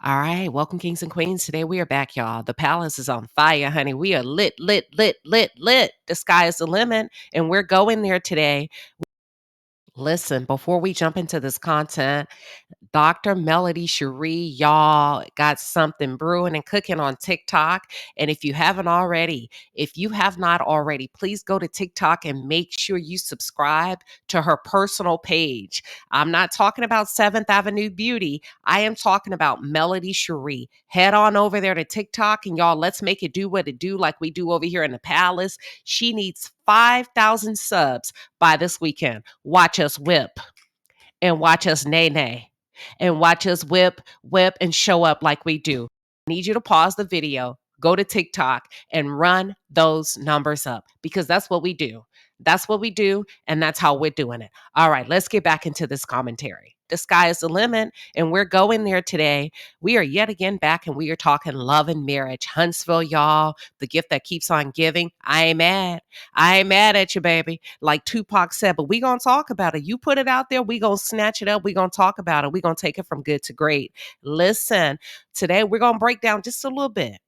All right, welcome, kings and queens. Today we are back, y'all. The palace is on fire, honey. We are lit, lit, lit, lit, lit. The sky is the limit, and we're going there today. Listen, before we jump into this content, Dr. Melody Cherie, y'all got something brewing and cooking on TikTok. And if you have not already, please go to TikTok and make sure you subscribe to her personal page. I'm not talking about 7th Avenue Beauty. I am talking about Melody Cherie. Head on over there to TikTok and y'all, let's make it do what it do like we do over here in the palace. She needs 5,000 subs by this weekend. Watch us whip and watch us nay nay and watch us whip and show up like we do. I need you to pause the video, go to TikTok and run those numbers up because that's what we do. That's what we do, and that's how we're doing it. All right, let's get back into this commentary. The sky is the limit, and we're going there today. We are yet again back, and we are talking love and marriage. Huntsville, y'all, the gift that keeps on giving. I ain't mad. I ain't mad at you, baby. Like Tupac said, but we going to talk about it. You put it out there, we going to snatch it up. We going to talk about it. We going to take it from good to great. Listen, today we're going to break down just a little bit.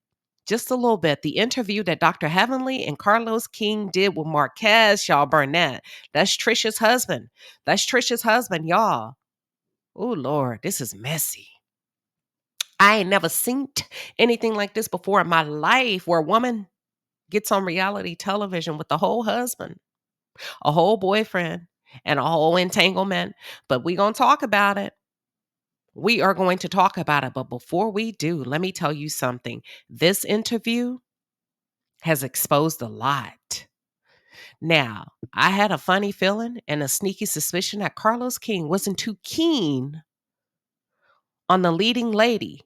The interview that Dr. Heavenly and Carlos King did with Marquez, y'all, Burnett. That's Trisha's husband. Y'all. Oh, Lord, this is messy. I ain't never seen anything like this before in my life where a woman gets on reality television with the whole husband, a whole boyfriend, and a whole entanglement. But we going to talk about it. We are going to talk about it. But before we do, let me tell you something. This interview has exposed a lot. Now, I had a funny feeling and a sneaky suspicion that Carlos King wasn't too keen on the leading lady,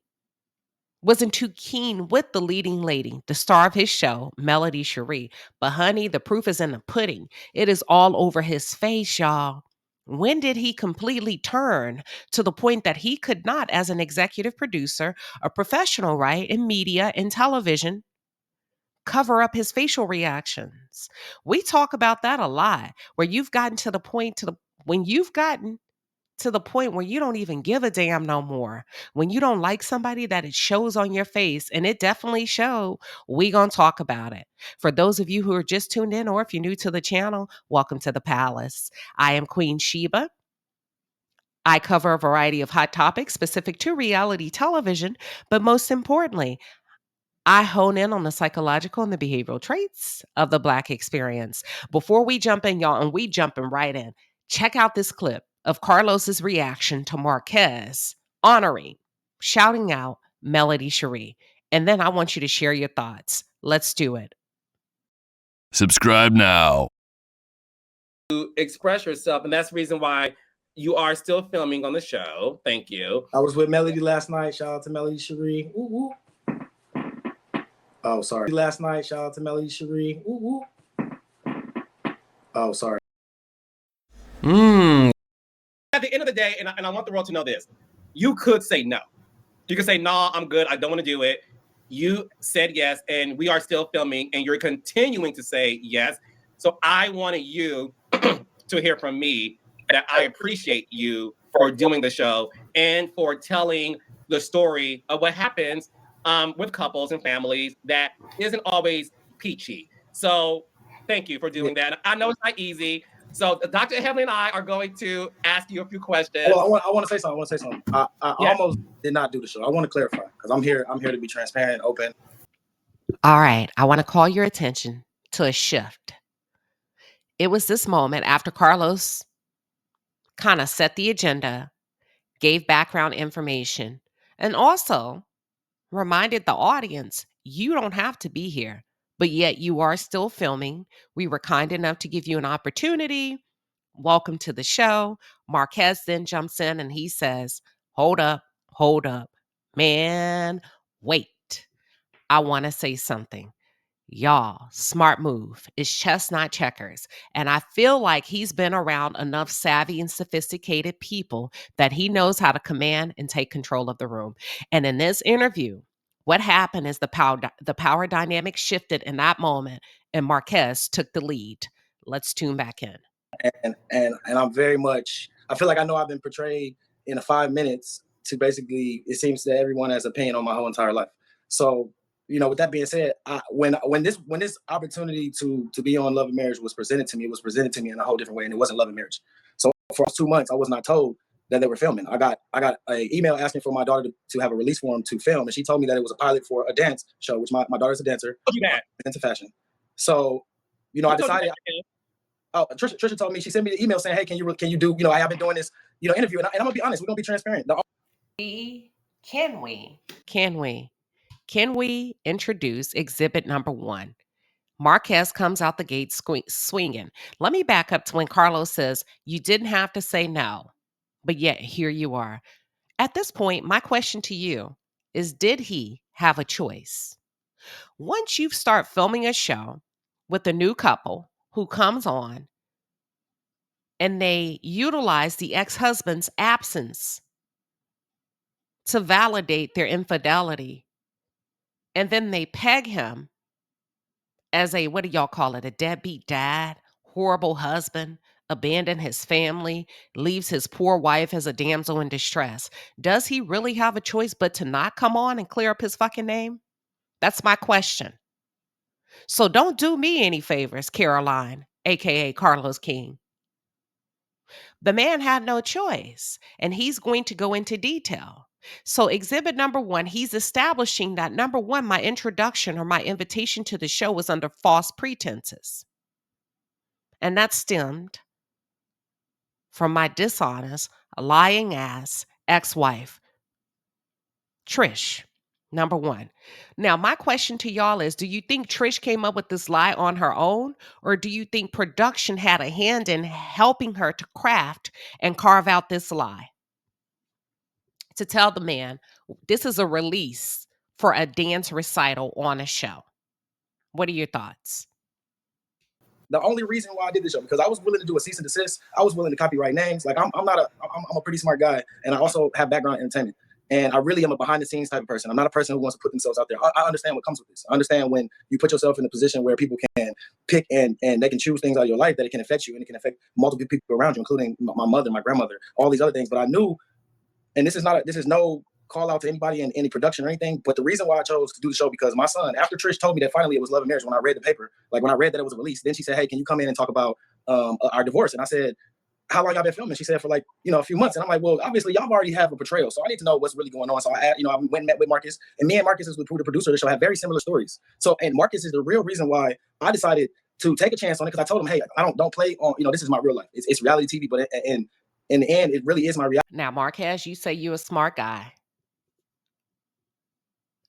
wasn't too keen with the leading lady, the star of his show, Melody Cherie. But honey, the proof is in the pudding. It is all over his face, y'all. When did he completely turn to the point that he could not, as an executive producer, a professional, right, in media, in television, cover up his facial reactions? We talk about that a lot, where you've gotten to the point when you've gotten to the point where you don't even give a damn no more. When you don't like somebody, that it shows on your face, and it definitely showed. We gonna talk about it. For those of you who are just tuned in, or if you're new to the channel, welcome to the palace. I am Queen Sheba. I cover a variety of hot topics specific to reality television, but most importantly, I hone in on the psychological and the behavioral traits of the Black experience. Before we jump in, y'all, and we jumping right in, check out this clip of Carlos's reaction to Marquez honoring, shouting out Melody Cherie. And then I want you to share your thoughts. Let's do it. Subscribe now. To express yourself, and that's the reason why you are still filming on the show. Thank you. I was with Melody last night. Shout out to Melody Cherie. Ooh, ooh. Oh, sorry. Last night, shout out to Melody Cherie. Ooh, ooh. Oh, sorry. At the end of the day, and I want the world to know this, you could say no. You could say, no, I'm good. I don't want to do it. You said yes, and we are still filming, and you're continuing to say yes. So I wanted you to hear from me that I appreciate you for doing the show and for telling the story of what happens with couples and families that isn't always peachy. So thank you for doing that. I know it's not easy. So Dr. Heavenly and I are going to ask you a few questions. Well, I want to say something. I almost did not do the show. I want to clarify because I'm here to be transparent and open. All right. I want to call your attention to a shift. It was this moment after Carlos kind of set the agenda, gave background information, and also reminded the audience, you don't have to be here, but yet you are still filming. We were kind enough to give you an opportunity. Welcome to the show. Marquez then jumps in and he says, hold up, man, wait. I want to say something. Y'all, smart move. It's chess, not checkers. And I feel like he's been around enough savvy and sophisticated people that he knows how to command and take control of the room. And in this interview, what happened is the power dynamic shifted in that moment, and Marquez took the lead. Let's tune back in. And I'm very much, I feel like I know I've been portrayed in 5 minutes to basically, it seems that everyone has opinion on my whole entire life. So, with that being said, when this opportunity to be on Love and Marriage was presented to me, it was presented to me in a whole different way, and it wasn't Love and Marriage. So for 2 months, I was not told that they were filming. I got an email asking for my daughter to have a release form to film, and she told me that it was a pilot for a dance show, which my daughter's a dancer into fashion. So, I decided. Oh, Trisha told me, she sent me the email saying, "Hey, can you do? I have been doing this, interview, and I'm gonna be honest. We're gonna be transparent. Can we introduce exhibit number 1? Marquez comes out the gate swinging. Let me back up to when Carlos says, you didn't have to say no, but yet here you are. At this point, my question to you is, did he have a choice? Once you start filming a show with a new couple who comes on and they utilize the ex-husband's absence to validate their infidelity, and then they peg him as a, what do y'all call it, a deadbeat dad, horrible husband, abandoned his family, leaves his poor wife as a damsel in distress. Does he really have a choice but to not come on and clear up his fucking name? That's my question. So don't do me any favors, Caroline, aka Carlos King. The man had no choice, and he's going to go into detail. So, exhibit number 1, he's establishing that number 1, my introduction or my invitation to the show was under false pretenses. And that stemmed from my dishonest, lying ass ex-wife, Trish. Number 1. Now, my question to y'all is, do you think Trish came up with this lie on her own? Or do you think production had a hand in helping her to craft and carve out this lie? To tell the man, this is a release for a dance recital on a show. What are your thoughts? The only reason why I did this show, because I was willing to do a cease and desist. I was willing to copyright names. Like I'm a pretty smart guy, and I also have background in entertainment. And I really am a behind the scenes type of person. I'm not a person who wants to put themselves out there. I understand what comes with this. I understand when you put yourself in a position where people can pick and they can choose things out of your life that it can affect you, and it can affect multiple people around you, including my mother, my grandmother, all these other things. But I knew, and this is no call out to anybody in any production or anything, but the reason why I chose to do the show, because my son, after Trish told me that finally it was Love and Marriage, when I read the paper, like when I read that it was a release, then she said, "Hey, can you come in and talk about our divorce?" And I said, "How long y'all been filming?" She said, "For like, a few months." And I'm like, "Well, obviously y'all already have a portrayal, so I need to know what's really going on." So I went and met with Marcus, and me and Marcus, is the producer of the show, have very similar stories. So, and Marcus is the real reason why I decided to take a chance on it, because I told him, "Hey, I don't play on, this is my real life. It's reality TV, but in the end, it really is my reality." Now, Marquez, you say you're a smart guy,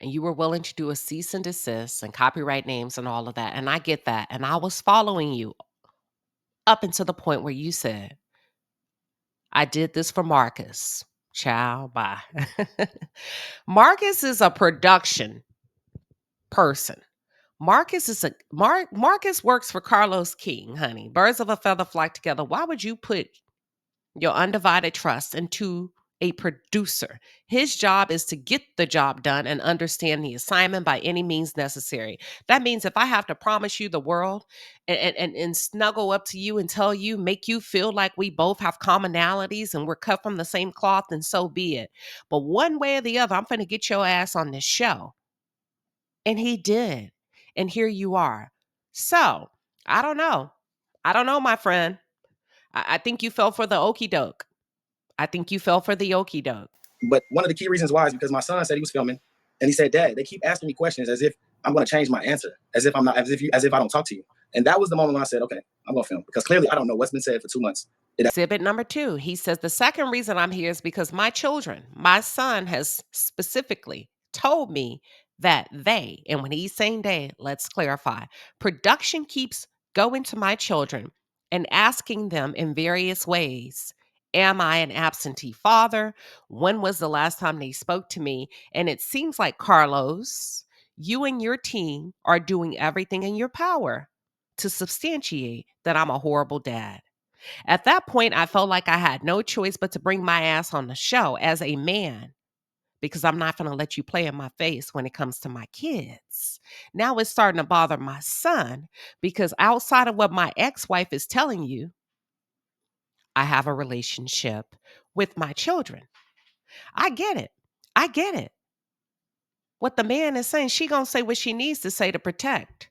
and you were willing to do a cease and desist and copyright names and all of that. And I get that. And I was following you up until the point where you said, I did this for Marcus. Ciao, bye. Marcus is a production person. Marcus works for Carlos King, honey. Birds of a feather flock together. Why would you put your undivided trust into a producer? His job is to get the job done and understand the assignment by any means necessary. That means if I have to promise you the world and snuggle up to you and tell you, make you feel like we both have commonalities and we're cut from the same cloth, then so be it. But one way or the other, I'm going to get your ass on this show. And he did. And here you are. So I don't know. My friend. I think you fell for the okie doke. But one of the key reasons why is because my son said he was filming, and he said, "Dad, they keep asking me questions as if I'm going to change my answer, as if I don't talk to you." And that was the moment when I said, "Okay, I'm going to film," because clearly I don't know what's been said for 2 months. Exhibit number 2, he says, the second reason I'm here is because my son has specifically told me that and when he's saying they, let's clarify, production keeps going to my children and asking them in various ways, am I an absentee father? When was the last time they spoke to me? And it seems like, Carlos, you and your team are doing everything in your power to substantiate that I'm a horrible dad. At that point, I felt like I had no choice but to bring my ass on the show as a man, because I'm not going to let you play in my face when it comes to my kids. Now it's starting to bother my son, because outside of what my ex-wife is telling you, I have a relationship with my children. I get it. I get it. What the man is saying, she gonna say what she needs to say to protect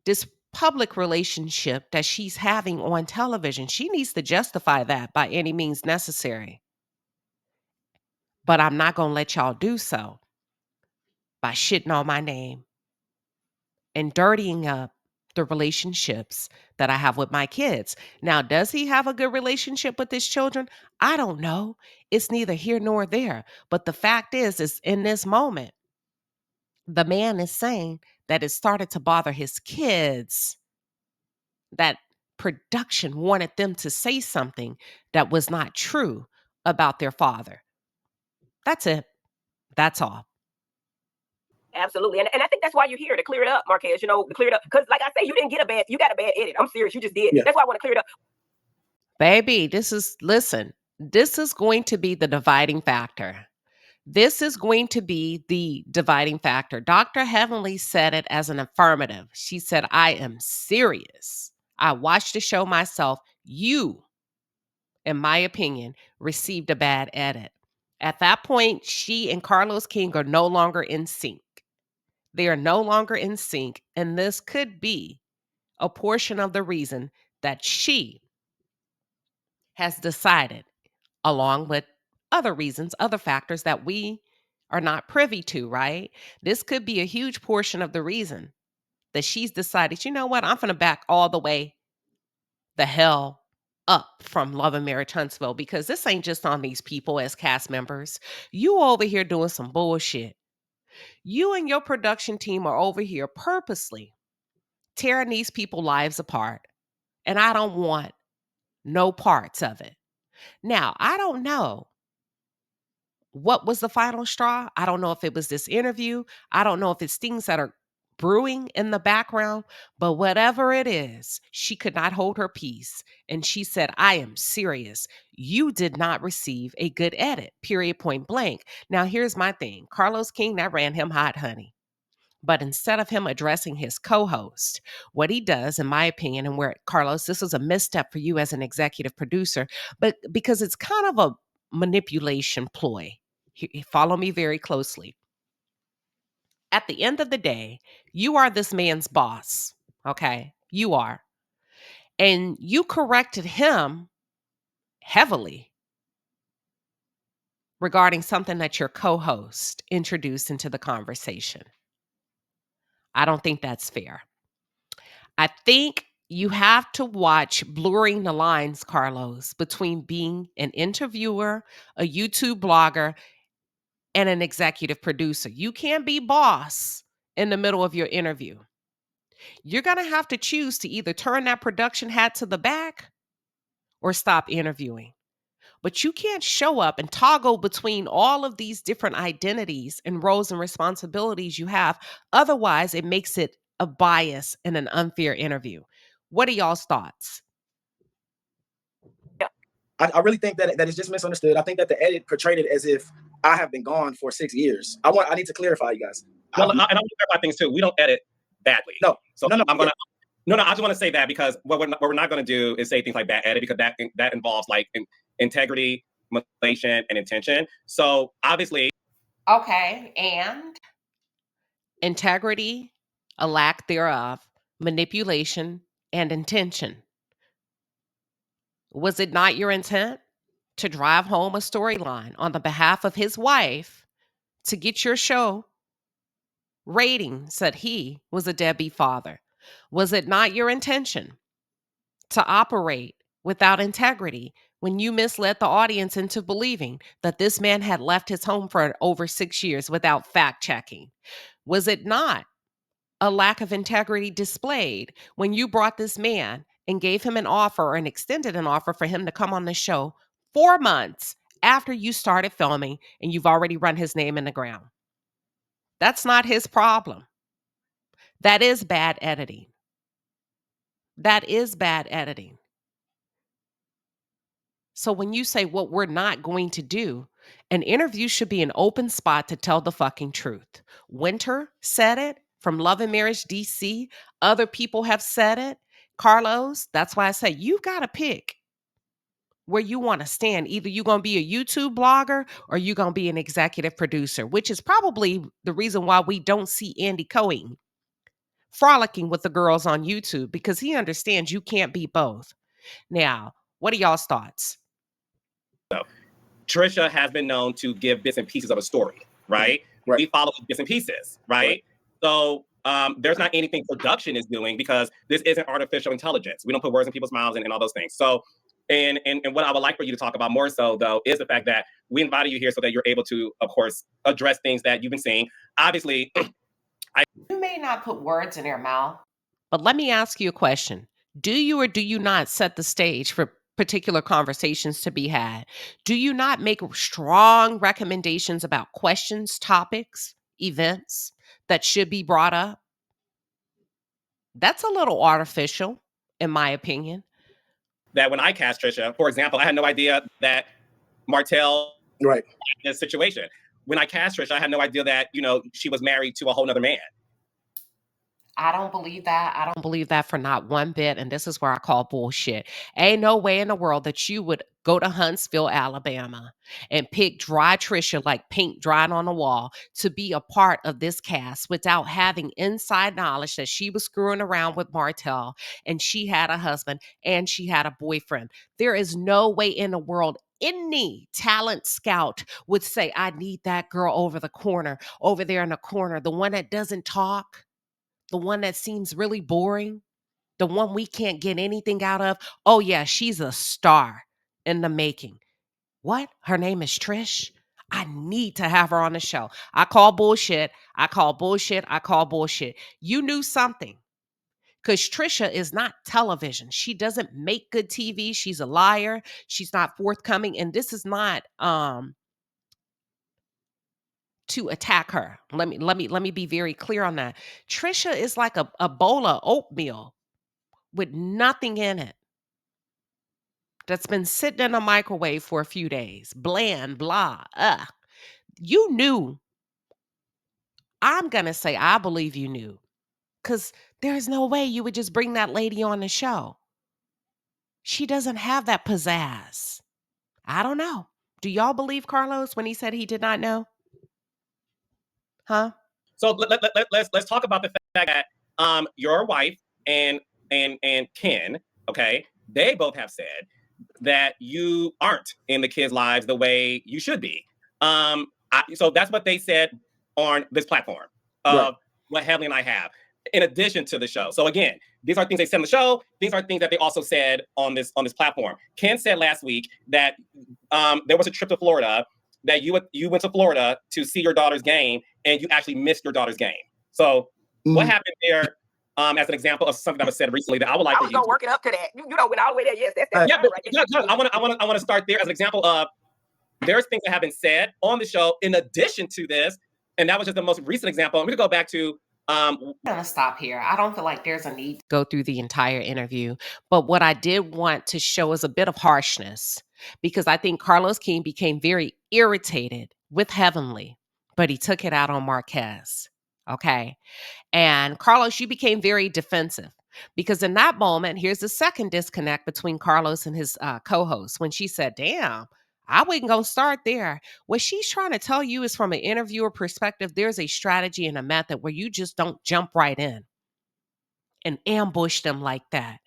this public relationship that she's having on television. She needs to justify that by any means necessary. But I'm not gonna let y'all do so by shitting on my name and dirtying up the relationships that I have with my kids. Now, does he have a good relationship with his children? I don't know. It's neither here nor there. But the fact is in this moment, the man is saying that it started to bother his kids, that production wanted them to say something that was not true about their father. That's it. That's all. Absolutely. And I think that's why you're here, to clear it up, Marquez, to clear it up. Because like I say, you got a bad edit. I'm serious. You just did. Yeah. That's why I want to clear it up. Baby, this is going to be the dividing factor. This is going to be the dividing factor. Dr. Heavenly said it as an affirmative. She said, I am serious. I watched the show myself. You, in my opinion, received a bad edit. At that point, she and Carlos King are no longer in sync. They are no longer in sync, and this could be a portion of the reason that she has decided, along with other reasons, other factors that we are not privy to, right? This could be a huge portion of the reason that she's decided, you know what, I'm going to back all the way the hell up from Love and Marriage Huntsville, because this ain't just on these people as cast members. You over here doing some bullshit. You and your production team are over here purposely tearing these people's lives apart. And I don't want no parts of it. Now, I don't know what was the final straw. I don't know if it was this interview. I don't know if it's things that are brewing in the background, but whatever it is, she could not hold her peace. And she said, I am serious. You did not receive a good edit, period, point blank. Now, here's my thing. Carlos King, that ran him hot, honey. But instead of him addressing his co-host, what he does, in my opinion, and where, Carlos, this was a misstep for you as an executive producer, but because it's kind of a manipulation ploy. Follow me very closely. At the end of the day, you are this man's boss, okay? You are. And you corrected him heavily regarding something that your co-host introduced into the conversation. I don't think that's fair. I think you have to watch blurring the lines, Carlos, between being an interviewer, a YouTube blogger, and an executive producer. You can't be boss in the middle of your interview. You're going to have to choose to either turn that production hat to the back or stop interviewing. But you can't show up and toggle between all of these different identities and roles and responsibilities you have. Otherwise, it makes it a bias and an unfair interview. What are y'all's thoughts? I really think that it's just misunderstood. I think that the edit portrayed it as if I have been gone for 6 years. I need to clarify, you guys. Well, and I want to clarify things too. We don't edit badly. No. So no. I'm gonna. No, I just want to say that because what we're not going to do is say things like bad edit, because that involves like integrity, manipulation, and intention. So obviously. Okay, and integrity, a lack thereof, manipulation, and intention. Was it not your intent to drive home a storyline on the behalf of his wife to get your show ratings that he was a deadbeat father? Was it not your intention to operate without integrity when you misled the audience into believing that this man had left his home for over 6 years without fact checking? Was it not a lack of integrity displayed when you brought this man and gave him an offer and extended an offer for him to come on the show 4 months after you started filming and you've already run his name in the ground? That's not his problem. That is bad editing. That is bad editing. So when you say what we're not going to do, an interview should be an open spot to tell the fucking truth. Winter said it from Love and Marriage DC. Other people have said it. Carlos, that's why I say you've got to pick where you want to stand. Either you're going to be a YouTube blogger or you're going to be an executive producer, which is probably the reason why we don't see Andy Cohen frolicking with the girls on YouTube, because he understands you can't be both. Now, what are y'all's thoughts? Trisha has been known to give bits and pieces of a story, right? Right. We follow bits and pieces, right? So there's not anything production is doing, because this isn't artificial intelligence. We don't put words in people's mouths and all those things. So, and what I would like for you to talk about more so, though, is the fact that we invited you here so that you're able to, of course, address things that you've been seeing. Obviously, you may not put words in their mouth, but let me ask you a question. Do you or do you not set the stage for particular conversations to be had? Do you not make strong recommendations about questions, topics, events that should be brought up? That's a little artificial, in my opinion. that when I cast Trisha, for example, I had no idea that Martell Right. in this situation. When I cast Trisha, I had no idea that, she was married to a whole nother man. I don't believe that. I don't believe that for not one bit. And this is where I call bullshit. Ain't no way in the world that you would go to Huntsville, Alabama and pick dry Trisha like paint dried on the wall to be a part of this cast without having inside knowledge that she was screwing around with Martell and she had a husband and she had a boyfriend. There is no way in the world any talent scout would say, I need that girl over there in the corner, the one that doesn't talk, the one that seems really boring, the one we can't get anything out of. Oh, yeah, she's a star in the making. What? Her name is Trish? I need to have her on the show. I call bullshit. I call bullshit. I call bullshit. You knew something, because Trisha is not television. She doesn't make good TV. She's a liar. She's not forthcoming. And this is not to attack her. Let me be very clear on that. Trisha is like a bowl of oatmeal with nothing in it that's been sitting in a microwave for a few days. Bland, blah, You knew. I'm going to say I believe you knew, because there's no way you would just bring that lady on the show. She doesn't have that pizzazz. I don't know. Do y'all believe Carlos when he said he did not know? Huh? So let's talk about the fact that your wife and Ken, okay, they both have said that you aren't in the kids' lives the way you should be. So that's what they said on this platform of what Heavenly and I have, in addition to the show. So again, these are things they said on the show. These are things that they also said on this platform. Ken said last week that there was a trip to Florida, that you went to Florida to see your daughter's game, and you actually missed your daughter's game. So what happened there? As an example of something that was said recently that I would like to work it up to that. You know, went all the way there. Yes, that's yeah. But right. I want to start there as an example of there's things that have been said on the show in addition to this, and that was just the most recent example. I'm going to go back to. I'm going to stop here. I don't feel like there's a need to go through the entire interview, but what I did want to show is a bit of harshness, because I think Carlos King became very irritated with Heavenly, but he took it out on Marquez. Okay. And Carlos, you became very defensive, because in that moment, here's the second disconnect between Carlos and his co-host, when she said, damn, I wasn't going to start there. What she's trying to tell you is, from an interviewer perspective, there's a strategy and a method where you just don't jump right in and ambush them like that.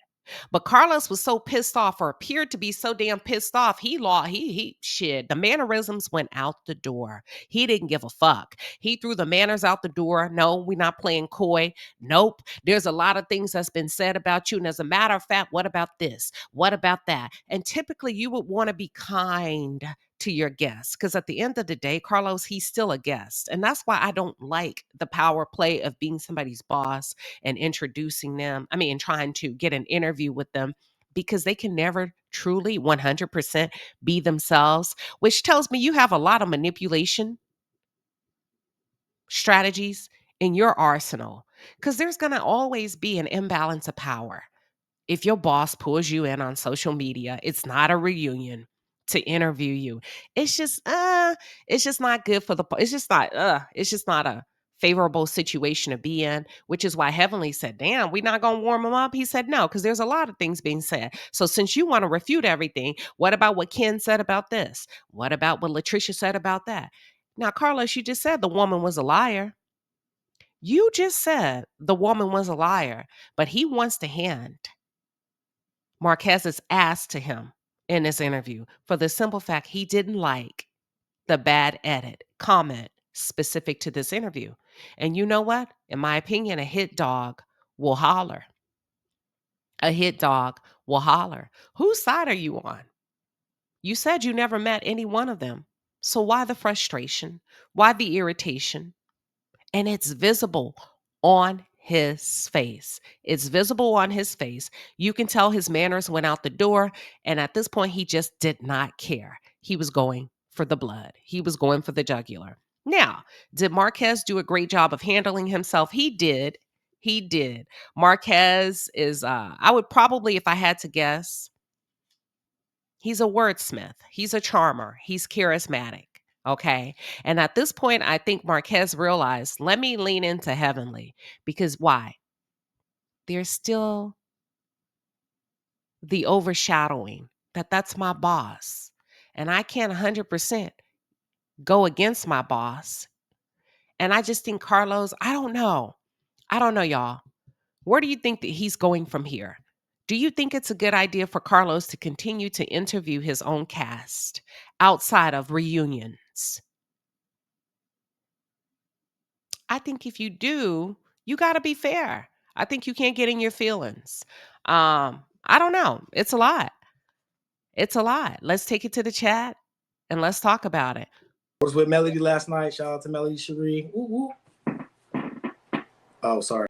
But Carlos was so pissed off, or appeared to be so damn pissed off, shit, the mannerisms went out the door. He didn't give a fuck. He threw the manners out the door. No, we're not playing coy. Nope. There's a lot of things that's been said about you. And as a matter of fact, what about this? What about that? And typically you would want to be kind to your guests, because at the end of the day, Carlos, he's still a guest. And that's why I don't like the power play of being somebody's boss and introducing them. I mean, and trying to get an interview with them, because they can never truly 100% be themselves, which tells me you have a lot of manipulation strategies in your arsenal, because there's going to always be an imbalance of power. If your boss pulls you in on social media, it's not a reunion to interview you. It's just not good for it's just not a favorable situation to be in, which is why Heavenly said, damn, we're not going to warm him up. He said, no, because there's a lot of things being said. So since you want to refute everything, what about what Ken said about this? What about what Latricia said about that? Now, Carlos, you just said the woman was a liar. You just said the woman was a liar, but he wants to hand Marquez's ass to him in this interview for the simple fact he didn't like the bad edit comment specific to this interview. And you know what? In my opinion, a hit dog will holler. A hit dog will holler. Whose side are you on? You said you never met any one of them. So why the frustration? Why the irritation? And it's visible on his face. It's visible on his face. You can tell his manners went out the door. And at this point, he just did not care. He was going for the blood. He was going for the jugular. Now, did Marquez do a great job of handling himself? He did. He did. Marquez is, I would probably, if I had to guess, he's a wordsmith. He's a charmer. He's charismatic. Okay. And at this point, I think Marquez realized, let me lean into Heavenly. Because why? There's still the overshadowing that that's my boss. And I can't 100% go against my boss. And I just think Carlos, I don't know. I don't know, y'all. Where do you think that he's going from here? Do you think it's a good idea for Carlos to continue to interview his own cast outside of reunions? I think if you do, you got to be fair. I think you can't get in your feelings. I don't know. It's a lot. It's a lot. Let's take it to the chat and let's talk about it. I was with Melody last night. Shout out to Melody Cherie. Ooh, ooh. Oh, sorry.